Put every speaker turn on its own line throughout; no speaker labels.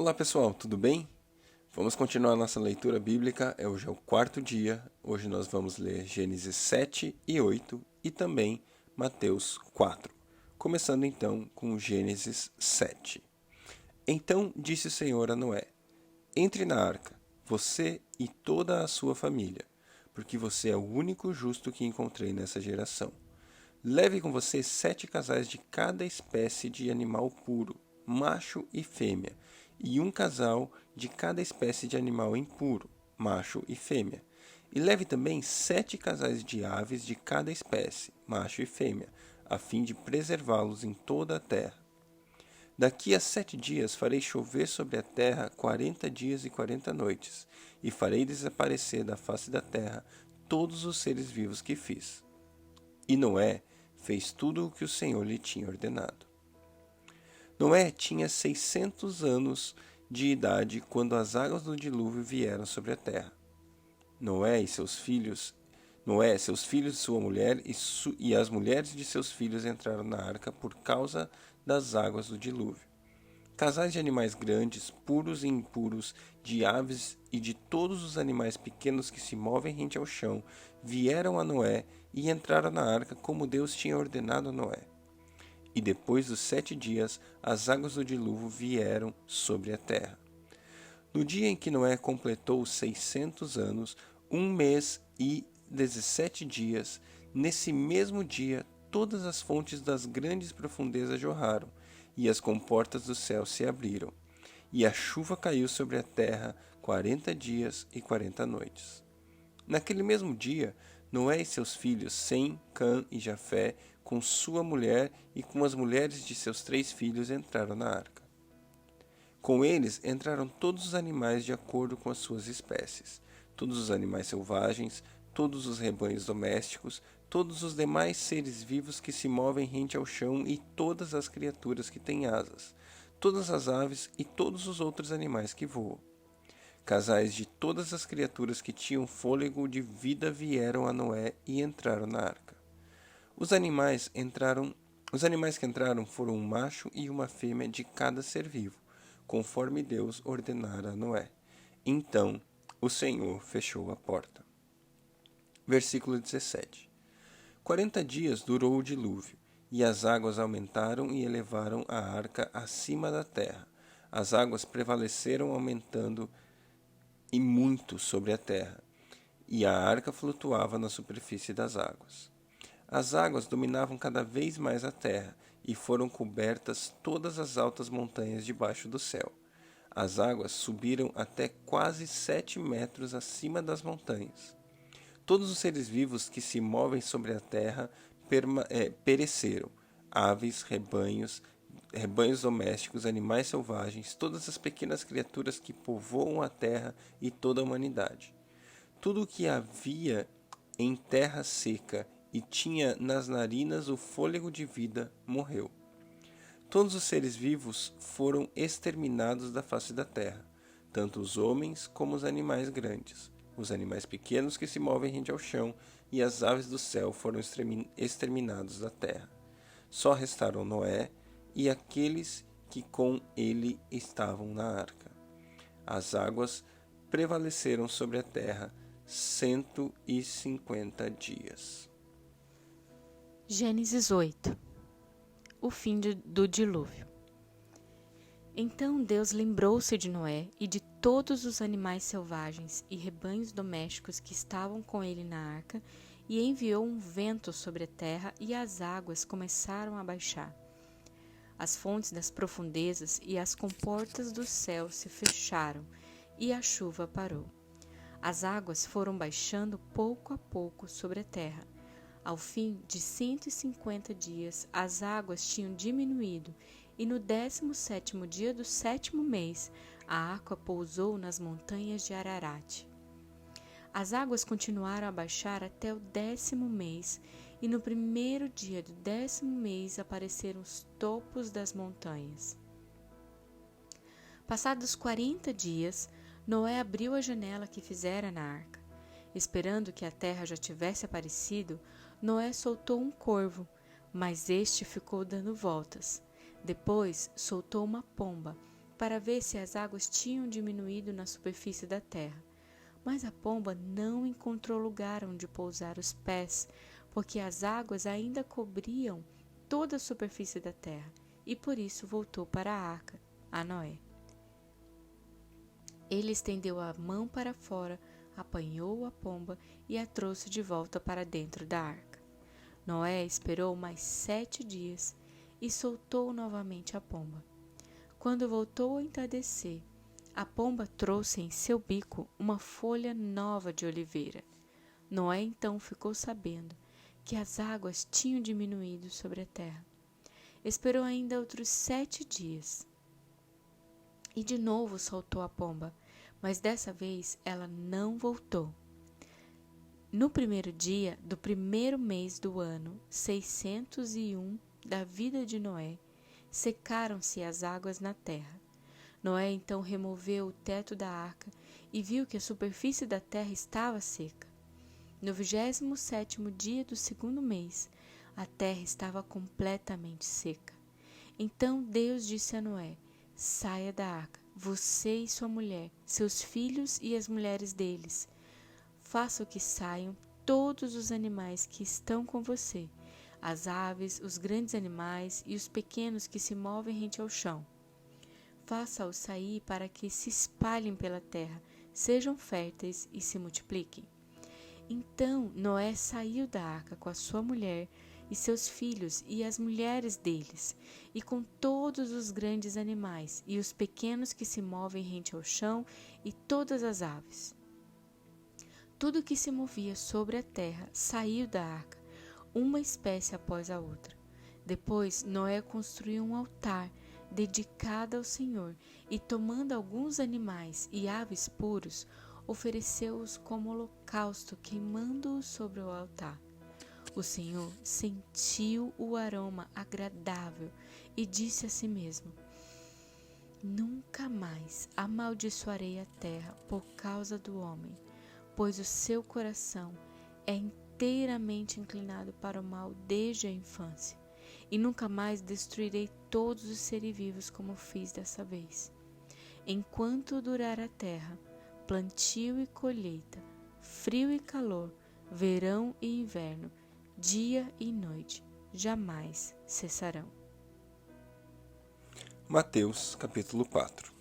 Olá pessoal, tudo bem? Vamos continuar nossa leitura bíblica, hoje é o quarto dia. Hoje nós vamos ler Gênesis 7 e 8 e também Mateus 4. Começando então com Gênesis 7. Então disse o Senhor a Noé: Entre na arca, você e toda a sua família, porque você é o único justo que encontrei nessa geração. Leve com você 7 casais de cada espécie de animal puro, macho e fêmea, e um casal de cada espécie de animal impuro, macho e fêmea. E leve também 7 casais de aves de cada espécie, macho e fêmea, a fim de preservá-los em toda a terra. Daqui a 7 dias farei chover sobre a terra 40 dias e 40 noites, e farei desaparecer da face da terra todos os seres vivos que fiz. E Noé fez tudo o que o Senhor lhe tinha ordenado. Noé tinha 600 anos de idade quando as águas do dilúvio vieram sobre a terra. Seus filhos e sua mulher e as mulheres de seus filhos entraram na arca por causa das águas do dilúvio. Casais de animais grandes, puros e impuros, de aves e de todos os animais pequenos que se movem rente ao chão, vieram a Noé e entraram na arca como Deus tinha ordenado a Noé. E depois dos 7 dias, as águas do dilúvio vieram sobre a terra. No dia em que Noé completou os 600 anos, 1 mês e 17 dias, nesse mesmo dia, todas as fontes das grandes profundezas jorraram, e as comportas do céu se abriram, e a chuva caiu sobre a terra 40 dias e 40 noites. Naquele mesmo dia, Noé e seus filhos, Sem, Cã e Jafé, com sua mulher e com as mulheres de seus 3 filhos, entraram na arca. Com eles entraram todos os animais de acordo com as suas espécies, todos os animais selvagens, todos os rebanhos domésticos, todos os demais seres vivos que se movem rente ao chão e todas as criaturas que têm asas, todas as aves e todos os outros animais que voam. Casais de todas as criaturas que tinham fôlego de vida vieram a Noé e entraram na arca. Os animais que entraram foram um macho e uma fêmea de cada ser vivo, conforme Deus ordenara a Noé. Então o Senhor fechou a porta. Versículo 17. 40 dias durou o dilúvio, e as águas aumentaram e elevaram a arca acima da terra. As águas prevaleceram, aumentando e muito sobre a terra, e a arca flutuava na superfície das águas. As águas dominavam cada vez mais a terra, e foram cobertas todas as altas montanhas debaixo do céu. As águas subiram até quase 7 metros acima das montanhas. Todos os seres vivos que se movem sobre a terra pereceram: aves, rebanhos domésticos, animais selvagens, todas as pequenas criaturas que povoam a terra e toda a humanidade. Tudo o que havia em terra seca e tinha nas narinas o fôlego de vida morreu. Todos os seres vivos foram exterminados da face da terra, tanto os homens como os animais grandes. Os animais pequenos que se movem rente ao chão e as aves do céu foram exterminados da terra. Só restaram Noé e aqueles que com ele estavam na arca. As águas prevaleceram sobre a terra 150 dias.
Gênesis 8. O fim do dilúvio. Então Deus lembrou-se de Noé e de todos os animais selvagens e rebanhos domésticos que estavam com ele na arca, e enviou um vento sobre a terra, e as águas começaram a baixar. As fontes das profundezas e as comportas do céu se fecharam, e a chuva parou. As águas foram baixando pouco a pouco sobre a terra. Ao fim de 150 dias, as águas tinham diminuído, e no 17º dia do 7º mês, a água pousou nas montanhas de Ararat. As águas continuaram a baixar até o 10º mês, e no 1º dia do 10º mês apareceram os topos das montanhas. Passados 40 dias, Noé abriu a janela que fizera na arca. Esperando que a terra já tivesse aparecido, Noé soltou um corvo, mas este ficou dando voltas. Depois soltou uma pomba, para ver se as águas tinham diminuído na superfície da terra. Mas a pomba não encontrou lugar onde pousar os pés, porque as águas ainda cobriam toda a superfície da terra, e por isso voltou para a arca, a Noé. Ele estendeu a mão para fora, apanhou a pomba e a trouxe de volta para dentro da arca. Noé esperou mais 7 dias e soltou novamente a pomba. Quando voltou a entardecer, a pomba trouxe em seu bico uma folha nova de oliveira. Noé então ficou sabendo que as águas tinham diminuído sobre a terra. Esperou ainda outros 7 dias e de novo soltou a pomba, mas dessa vez ela não voltou. No primeiro dia do primeiro mês do ano 601 da vida de Noé, secaram-se as águas na terra. Noé então removeu o teto da arca e viu que a superfície da terra estava seca. No 27º dia do segundo mês, a terra estava completamente seca. Então Deus disse a Noé: saia da arca, você e sua mulher, seus filhos e as mulheres deles. Faça que saiam todos os animais que estão com você, as aves, os grandes animais e os pequenos que se movem rente ao chão. Faça-os sair para que se espalhem pela terra, sejam férteis e se multipliquem. Então Noé saiu da arca com a sua mulher e seus filhos e as mulheres deles, e com todos os grandes animais e os pequenos que se movem rente ao chão e todas as aves. Tudo que se movia sobre a terra saiu da arca, uma espécie após a outra. Depois Noé construiu um altar dedicado ao Senhor e, tomando alguns animais e aves puros, ofereceu-os como holocausto, queimando-os sobre o altar. O Senhor sentiu o aroma agradável e disse a si mesmo: nunca mais amaldiçoarei a terra por causa do homem, pois o seu coração é inteiramente inclinado para o mal desde a infância, e nunca mais destruirei todos os seres vivos como fiz dessa vez. Enquanto durar a terra, plantio e colheita, frio e calor, verão e inverno, dia e noite, jamais cessarão.
Mateus capítulo 4.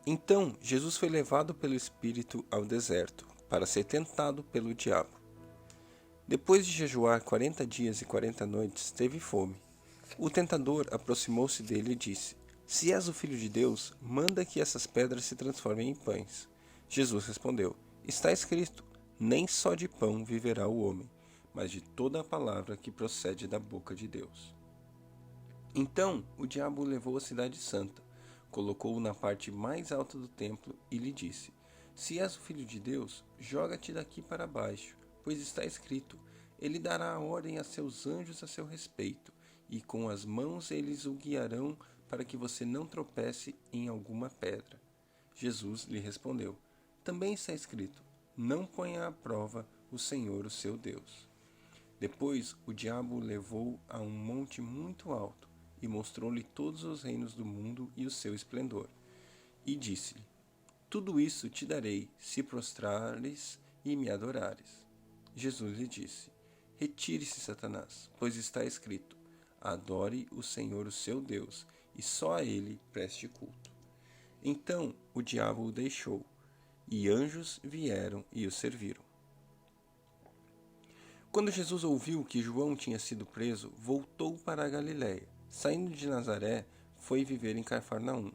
Então Jesus foi levado pelo Espírito ao deserto, para ser tentado pelo diabo. Depois de jejuar 40 dias e 40 noites, teve fome. O tentador aproximou-se dele e disse: se és o Filho de Deus, manda que essas pedras se transformem em pães. Jesus respondeu: está escrito, nem só de pão viverá o homem, mas de toda a palavra que procede da boca de Deus. Então o diabo o levou à cidade santa, colocou-o na parte mais alta do templo e lhe disse: se és o Filho de Deus, joga-te daqui para baixo, pois está escrito, ele dará ordem a seus anjos a seu respeito, e com as mãos eles o guiarão para que você não tropece em alguma pedra. Jesus lhe respondeu: também está escrito, não ponha à prova o Senhor, o seu Deus. Depois o diabo o levou a um monte muito alto, e mostrou-lhe todos os reinos do mundo e o seu esplendor. E disse-lhe: tudo isso te darei, se prostrares e me adorares. Jesus lhe disse: retire-se, Satanás, pois está escrito, adore o Senhor, o seu Deus, e só a ele preste culto. Então o diabo o deixou, e anjos vieram e o serviram. Quando Jesus ouviu que João tinha sido preso, voltou para a Galiléia. Saindo de Nazaré, foi viver em Cafarnaum,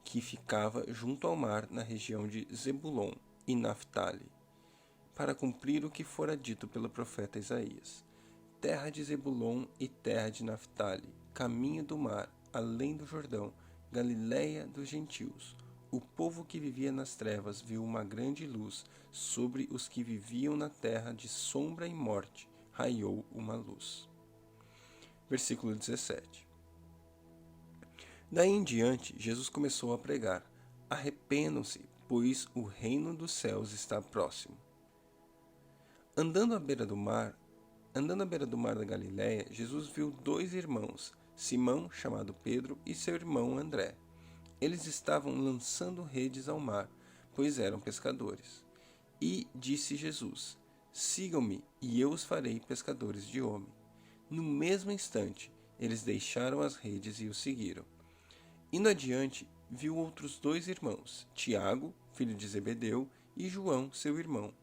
que ficava junto ao mar na região de Zebulon e Naftali, para cumprir o que fora dito pelo profeta Isaías. Terra de Zebulon e terra de Naftali, caminho do mar, além do Jordão, Galiléia dos gentios. O povo que vivia nas trevas viu uma grande luz, sobre os que viviam na terra de sombra e morte, raiou uma luz. Versículo 17. Daí em diante, Jesus começou a pregar: arrependam-se, pois o reino dos céus está próximo. Andando à beira do mar da Galiléia, Jesus viu 2 irmãos, Simão, chamado Pedro, e seu irmão André. Eles estavam lançando redes ao mar, pois eram pescadores. E disse Jesus: Sigam-me, e eu os farei pescadores de homem. No mesmo instante, eles deixaram as redes e o seguiram. Indo adiante, viu outros 2 irmãos, Tiago, filho de Zebedeu, e João, seu irmão.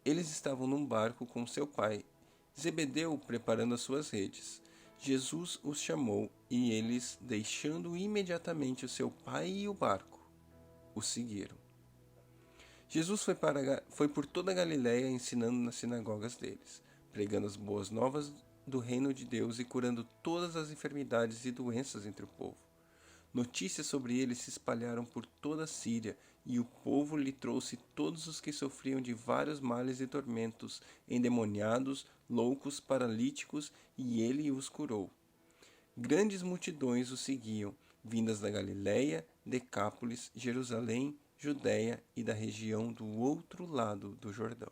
Eles estavam num barco com seu pai, Zebedeu, preparando as suas redes. Jesus os chamou e eles, deixando imediatamente o seu pai e o barco, o seguiram. Jesus foi por toda a Galiléia ensinando nas sinagogas deles, pregando as boas novas do reino de Deus e curando todas as enfermidades e doenças entre o povo. Notícias sobre ele se espalharam por toda a Síria, e o povo lhe trouxe todos os que sofriam de vários males e tormentos, endemoniados, loucos, paralíticos, e ele os curou. Grandes multidões o seguiam, vindas da Galiléia, Decápolis, Jerusalém, Judéia e da região do outro lado do Jordão.